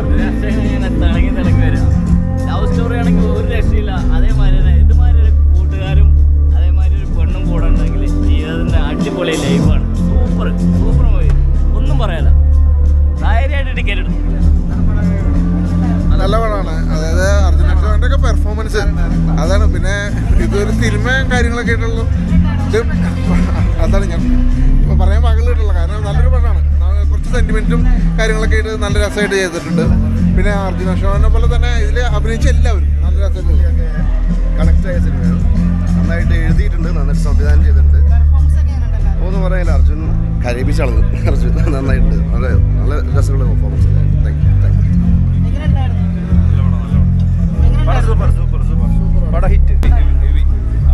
തിളങ്ങി തിളങ്ങി വരിക. ലവ് സ്റ്റോറി ആണെങ്കിൽ ഒരു രക്ഷയില്ല. അതേമാതിരി തന്നെ ഇതുമാതിരി ഒരു കൂട്ടുകാരും അതേമാതിരി ഒരു പെണ്ണും കൂടെ ഉണ്ടെങ്കിൽ ജീവിതത്തിൻ്റെ അടിപൊളി ലൈഫാണ്. സൂപ്പർ സൂപ്പർ മൂവി, ഒന്നും പറയാല്ല. ധൈര്യമായിട്ട് ടിക്കറ്റ് എടുത്തു. നല്ല പടമാണ്. അതായത് അർജുൻ അശോകൻ്റെ ഒക്കെ പെർഫോമൻസ് അതാണ്. പിന്നെ ഇതൊരു സിനിമയും കാര്യങ്ങളൊക്കെ ആയിട്ടുള്ള ഇത് അതാണ് ഞാൻ പറയാൻ പകലിട്ടുള്ള. കാരണം നല്ലൊരു പടമാണ്. കുറച്ച് സെൻറ്റിമെൻറ്റും കാര്യങ്ങളൊക്കെ ആയിട്ട് നല്ല രസമായിട്ട് ചെയ്തിട്ടുണ്ട്. പിന്നെ അർജുൻ അശോകനെ പോലെ തന്നെ ഇതിൽ അഭിനയിച്ച എല്ലാവരും നല്ല രസമായിട്ട് കണക്റ്റായ സിനിമയാണ്. നന്നായിട്ട് എഴുതിയിട്ടുണ്ട്, നന്നായിട്ട് സംവിധാനം ചെയ്തിട്ടുണ്ട്. ഒന്നും പറയാനില്ല, അർജുൻ കരയിപ്പിച്ച് കളഞ്ഞു. അർജുൻ നന്നായിട്ടുണ്ട്, നല്ല നല്ല രസമുള്ള പെർഫോമൻസ്.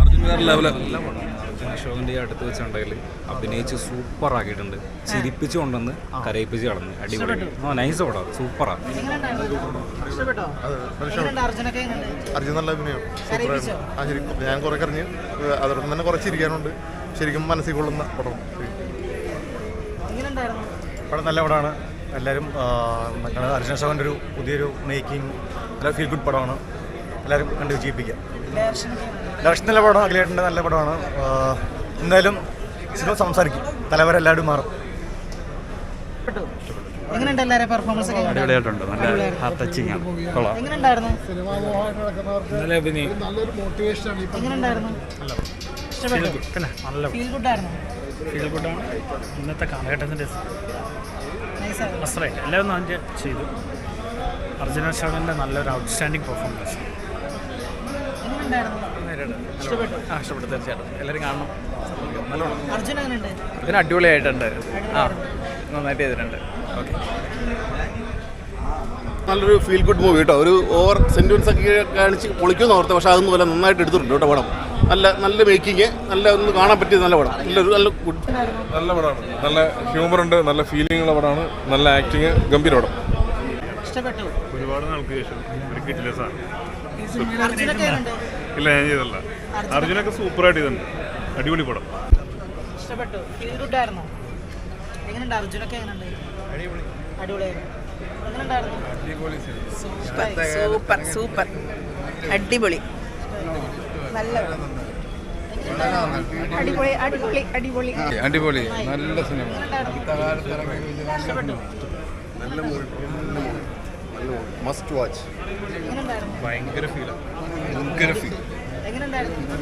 അർജുൻ വേറെ ലെവല്. അർജുൻ അശോകൻ്റെ ഈ അടുത്ത് വെച്ചിട്ടുണ്ടെങ്കിൽ അഭിനയിച്ച് സൂപ്പറാക്കിയിട്ടുണ്ട്. ചിരിപ്പിച്ച് കൊണ്ടുവന്ന് കരയിപ്പിച്ച് കളഞ്ഞ് അടിപൊളി. നൈസ് പടം, സൂപ്പറാണ്. അർജുൻ നല്ല അഭിനയം, സൂപ്പറായിരുന്നു. ഞാൻ കുറെ കറിഞ്ഞ് അതോടൊപ്പം തന്നെ കുറച്ച് ഇരിക്കാനുണ്ട്. ശരിക്കും മനസ്സിൽ കൊള്ളുന്ന പടം. പടം നല്ല പടമാണ്. എല്ലാവരും അർജുൻ അശോകൻ്റെ ഒരു പുതിയൊരു മേക്കിംഗ് നല്ല ഫീൽ ഗുഡ് പടമാണ്. എല്ലാവരും കണ്ട് വിജയിപ്പിക്കാം. ഡയറക്ഷൻ നല്ല പടം, അഖിലേട്ടൻ്റെ നല്ല പടമാണ്. എന്തായാലും സിനിമ സംസാരിക്കും, തലവരെ എല്ലാവരും മാറും. അടിപൊളിയായിട്ടുണ്ട്, നല്ല ഹാർട്ട് ടച്ചിങ് ആണ്. കൊള്ളാം. നല്ല അഭിനയം. പിന്നെ നല്ല ഫീൽ ഗുഡാണ്. ഇന്നത്തെ കാലഘട്ടത്തിൻ്റെ വസ്ത്രമായിട്ട് എല്ലാവരും അതിൻ്റെ ചെയ്തു. അർജുൻ അശോകൻ്റെ നല്ലൊരു ഔട്ട്സ്റ്റാൻഡിങ് പെർഫോമൻസ്. ഇഷ്ടപ്പെട്ടു, തീർച്ചയായിട്ടും എല്ലാവരും കാണണം. അർജുൻ ഇതിന് അടിപൊളിയായിട്ടുണ്ട്. നന്നായിട്ട് ചെയ്തിട്ടുണ്ട്. ഓക്കെ, നല്ലൊരു ഫീൽ ഗുഡ് മൂവി കേട്ടോ. ഒരു ഓവർ സെൻറ്റിമെൻസ് ഒക്കെ കാണിച്ച് പൊളിക്കുമെന്ന് ഓർത്ത്, പക്ഷേ അതൊന്നും പോലെ നന്നായിട്ട് എടുത്തിട്ടുണ്ട് കേട്ടോ പടം. നല്ല മേക്കിങ്, നല്ല ഒന്ന് കാണാൻ പറ്റിയ നല്ല പടം. നല്ല ഗുഡ്, നല്ല പടമാണ്. നല്ല ഹ്യൂമറുണ്ട്, നല്ല ഫീലിംഗുള്ള പടമാണ്. നല്ല ആക്ടിങ്, ഗംഭീര പടം. ഒരുപാട് നാൾക്ക് ശേഷം ഒരു കിട്ടില്ല സാധനം. ഇല്ല, ഞാൻ ചെയ്തല്ല. അർജുനൊക്കെ സൂപ്പറായിട്ട് ചെയ്തിട്ടുണ്ട്. അടിപൊളി പടം. ഇഷ്ടപ്പെട്ടു. ഫീൽ ഗുഡായിരുന്നു. എങ്ങനെയുണ്ട് അർജുനൊക്കെ? എങ്ങനെയുണ്ട്? അടിപൊളിയായിരുന്നു. സൂപ്പർ സൂപ്പർ അടിപൊളി. നല്ല അടിപൊളി അടിപൊളി അടിപൊളി അടിപൊളി. നല്ല സിനിമ. നല്ല മൂവി, മസ്റ്റ് വാച്ച്. ഭയങ്കര ഫീലാണ്. ഭയങ്കര ഫീൽ.